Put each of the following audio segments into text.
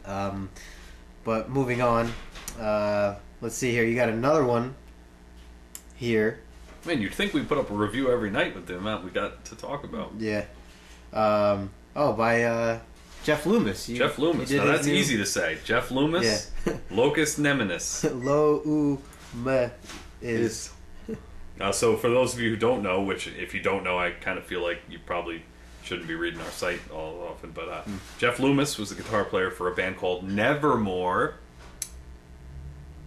But moving on, let's see here. You got another one here. Man, you'd think we put up a review every night with the amount we got to talk about. Yeah. By Jeff Loomis. Jeff Loomis. Now that's easy to say. Jeff Loomis. Yeah. Locus Neminis. Is. So for those of you who don't know, which if you don't know, I kind of feel like you probably shouldn't be reading our site all often, but Jeff Loomis was the guitar player for a band called Nevermore.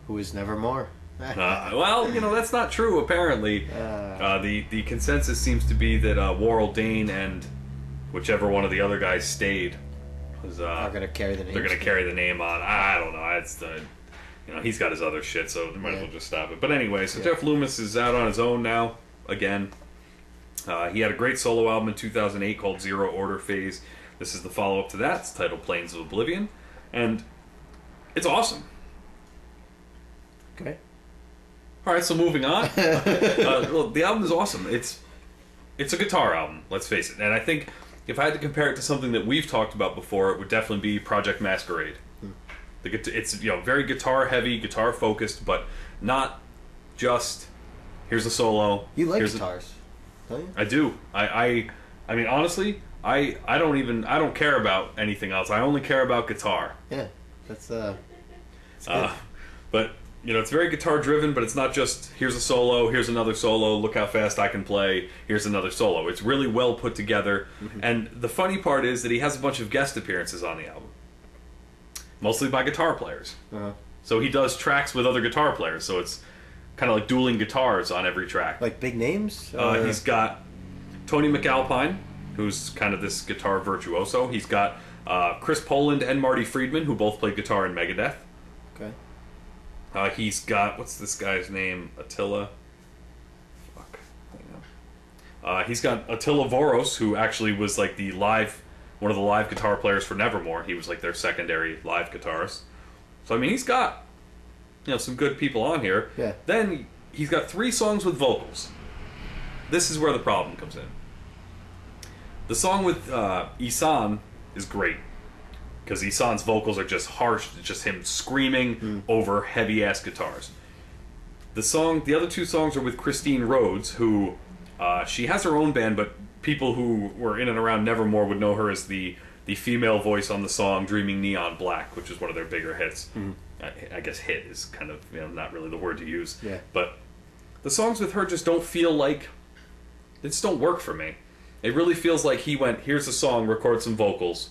Who is Nevermore? Well, that's not true, apparently. The consensus seems to be that Warrell Dane and whichever one of the other guys stayed are going to carry the name. They're going to carry the name on. I don't know. It's he's got his other shit, so they might as well just stop it. But anyway, so Jeff Loomis is out on his own now, again. He had a great solo album in 2008 called Zero Order Phase. This is the follow-up to that. It's titled Plains of Oblivion. And it's awesome. Okay. Alright, so moving on. Well, the album is awesome. It's a guitar album, let's face it. And I think if I had to compare it to something that we've talked about before, it would definitely be Project Masquerade. It's very guitar heavy, guitar focused, but not just here's a solo. You like guitars, don't you? I do. I mean honestly, I don't care about anything else. I only care about guitar. Yeah, that's good. But it's very guitar driven, but it's not just here's a solo, here's another solo, look how fast I can play, here's another solo. It's really well put together. And the funny part is that he has a bunch of guest appearances on the album. Mostly by guitar players. So he does tracks with other guitar players, so it's kind of like dueling guitars on every track. Like big names? He's got Tony McAlpine, who's kind of this guitar virtuoso. He's got Chris Poland and Marty Friedman, who both played guitar in Megadeth. Okay. He's got, what's this guy's name? Attila? Fuck. He's got Attila Voros, who actually was like one of the live guitar players for Nevermore. He was like their secondary live guitarist. So I mean, he's got some good people on here. Yeah. Then he's got 3 songs with vocals. This is where the problem comes in. The song with Ihsahn is great because Ihsahn's vocals are just harsh. It's just him screaming over heavy ass guitars. The other 2 songs are with Christine Rhodes, who she has her own band, but people who were in and around Nevermore would know her as the female voice on the song Dreaming Neon Black, which is one of their bigger hits. I guess hit is kind of not really the word to use. Yeah. But the songs with her just don't feel like, they just don't work for me. It really feels like he went, here's a song, record some vocals.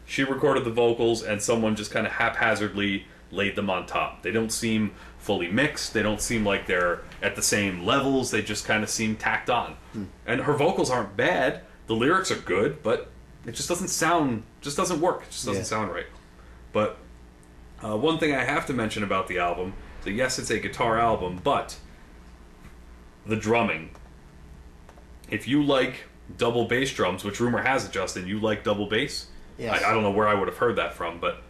She recorded the vocals and someone just kind of haphazardly laid them on top. They don't seem fully mixed. They don't seem like they're at the same levels. They just kind of seem tacked on. And her vocals aren't bad. The lyrics are good, but it just doesn't work. It just doesn't sound right. But one thing I have to mention about the album is that yes, it's a guitar album, but the drumming. If you like double bass drums, which rumor has it, Justin, you like double bass. Yes. I don't know where I would have heard that from, but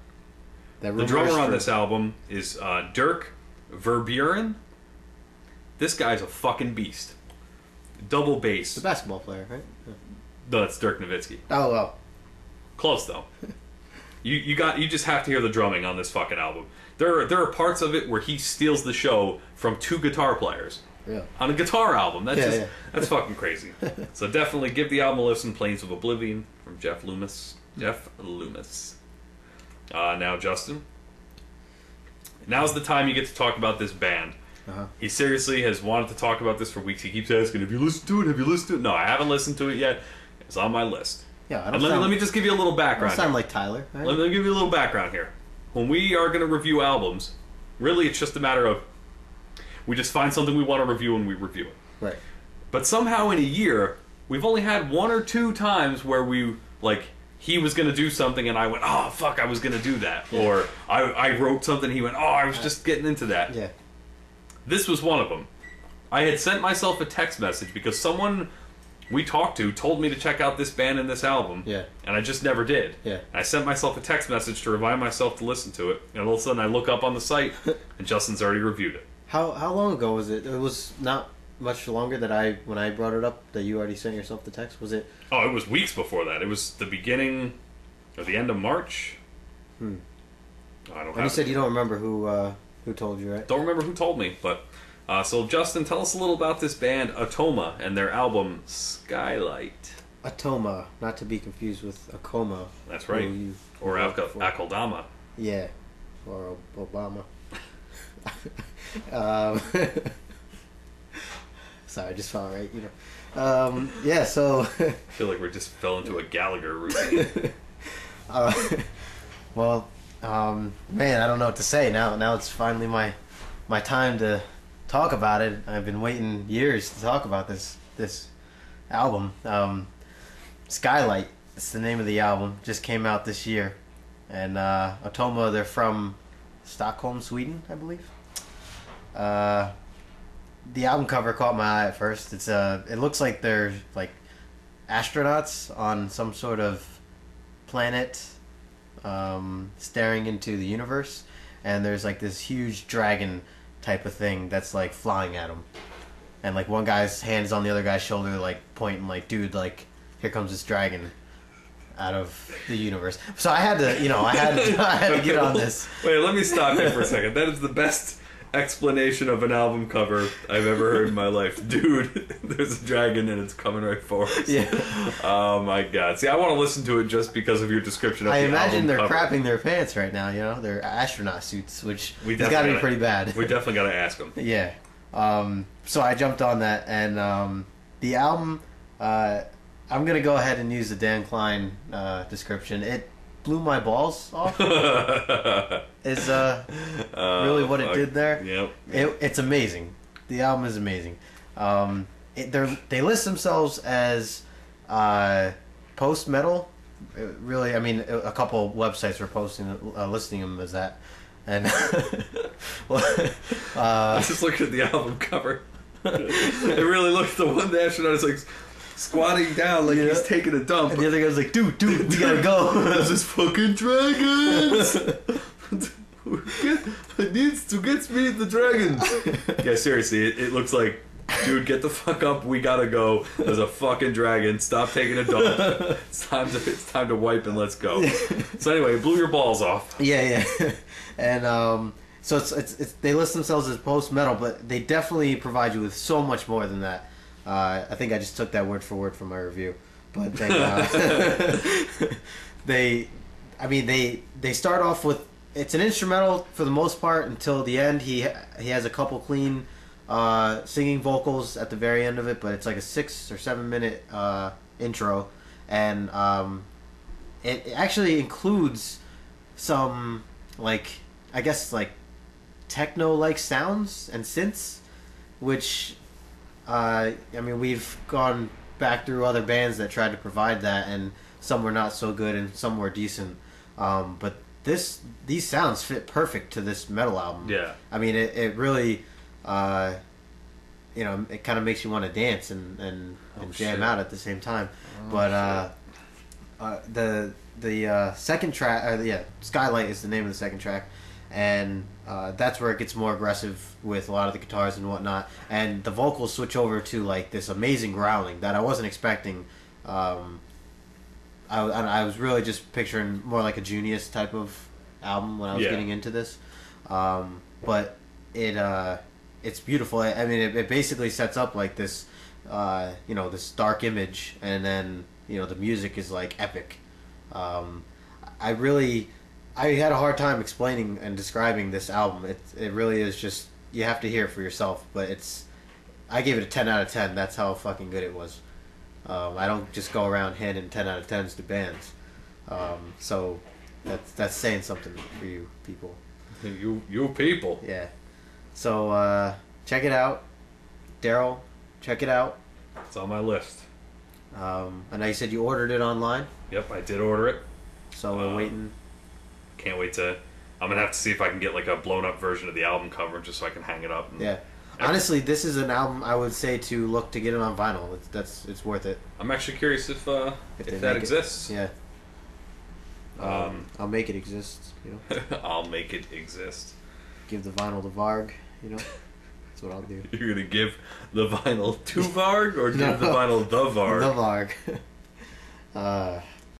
the drummer on this album is Dirk Verburen. This guy's a fucking beast. Double bass. The basketball player, right? Yeah. No, that's Dirk Nowitzki. Oh, well. Close though. You just have to hear the drumming on this fucking album. There are parts of it where he steals the show from 2 guitar players. Yeah. On a guitar album. That's fucking crazy. So definitely give the album a listen. Plains of Oblivion from Jeff Loomis. Now, Justin, now's the time you get to talk about this band. He seriously has wanted to talk about this for weeks. He keeps asking, have you listened to it? Have you listened to it? No, I haven't listened to it yet. It's on my list. Yeah, let me just give you a little background. I don't sound like Tyler. Right? Let me give you a little background here. When we are going to review albums, really it's just a matter of we just find something we want to review and we review it. Right. But somehow in a year, we've only had 1 or 2 times where we, he was going to do something and I went, oh, fuck, I was going to do that. Yeah. Or I wrote something and he went, oh, I was just getting into that. Yeah. This was one of them. I had sent myself a text message because someone we talked to told me to check out this band and this album. Yeah. And I just never did. Yeah. I sent myself a text message to remind myself to listen to it. And all of a sudden I look up on the site and Justin's already reviewed it. How long ago was it? It was not much longer that when I brought it up that you already sent yourself the text. Was it? Oh, it was weeks before that. It was the beginning or the end of March. I don't And have you said it. you don't remember who told you, right? Don't remember who told me, but so Justin, tell us a little about this band Atoma and their album Skylight. Atoma, not to be confused with Acoma. That's right. Or Akeldama. Yeah, or Obama. um, sorry, I just felt right, you know. Yeah, so... I feel like we just fell into a Gallagher routine. Well, man, I don't know what to say. Now it's finally my time to talk about it. I've been waiting years to talk about this album. Skylight, it's the name of the album. Just came out this year. And Atoma, they're from Stockholm, Sweden, I believe. The album cover caught my eye at first. It looks like they're like astronauts on some sort of planet, staring into the universe, and there's like this huge dragon type of thing that's like flying at them, and like one guy's hand is on the other guy's shoulder, like pointing, like, dude, like, here comes this dragon out of the universe. So I had to, I had to get on this. Wait, let me stop you for a second. That is the best explanation of an album cover I've ever heard in my life. Dude, there's a dragon and it's coming right for us. Yeah. Oh my god. See, I want to listen to it just because of your description of I the imagine album they're cover. crapping their pants right now, They're astronaut suits, which We has got to be pretty bad. We definitely got to ask them. Yeah. So I jumped on that, and the album, I'm going to go ahead and use the Dan Klein description. It blew my balls off. Is really what it did there. Yep. It's amazing. The album is amazing. They list themselves as post-metal. Really, I mean, a couple websites were listing them as that. And I just looked at the album cover. It really looked, the one astronaut is like squatting down like he's taking a dump. And the other guy's like, dude, we gotta go. There's this fucking dragons. It needs to get me the dragons. Yeah, seriously, it looks like, dude, get the fuck up. We gotta go. There's a fucking dragon. Stop taking a dump. It's time to wipe and let's go. So anyway, it blew your balls off. Yeah. And so it's they list themselves as post metal, but they definitely provide you with so much more than that. I think I just took that word for word from my review, but they start off with, it's an instrumental for the most part until the end. He has a couple clean singing vocals at the very end of it, but it's like a 6 or 7 minute intro, and it actually includes some, like, I guess, like, techno like sounds and synths, which I mean, we've gone back through other bands that tried to provide that, and some were not so good and some were decent, but these sounds fit perfect to this metal album. Yeah. I mean, it really it kind of makes you want to dance and jam out at the same time. But the second track, Skylight is the name of the second track, and that's where it gets more aggressive with a lot of the guitars and whatnot, and the vocals switch over to like this amazing growling that I wasn't expecting. I was really just picturing more like a Junius type of album when I was getting into this, but it's beautiful. I mean, it basically sets up like this, this dark image, and then the music is like epic. I had a hard time explaining and describing this album. It really is just, you have to hear it for yourself. But I gave it a 10 out of 10. That's how fucking good it was. I don't just go around handing 10 out of 10s to bands. So that's saying something for you people. You people. Yeah. So check it out, Darrell. Check it out. It's on my list. I know you said you ordered it online. Yep, I did order it. So we're waiting. Can't wait to. I'm gonna have to see if I can get like a blown up version of the album cover just so I can hang it up. Yeah. Honestly, this is an album I would say to look to get it on vinyl. It's worth it. I'm actually curious if that exists. Yeah. I'll make it exist. I'll make it exist. Give the vinyl to Varg. That's what I'll do. You're gonna give the vinyl to Varg or give the vinyl the Varg? The Varg.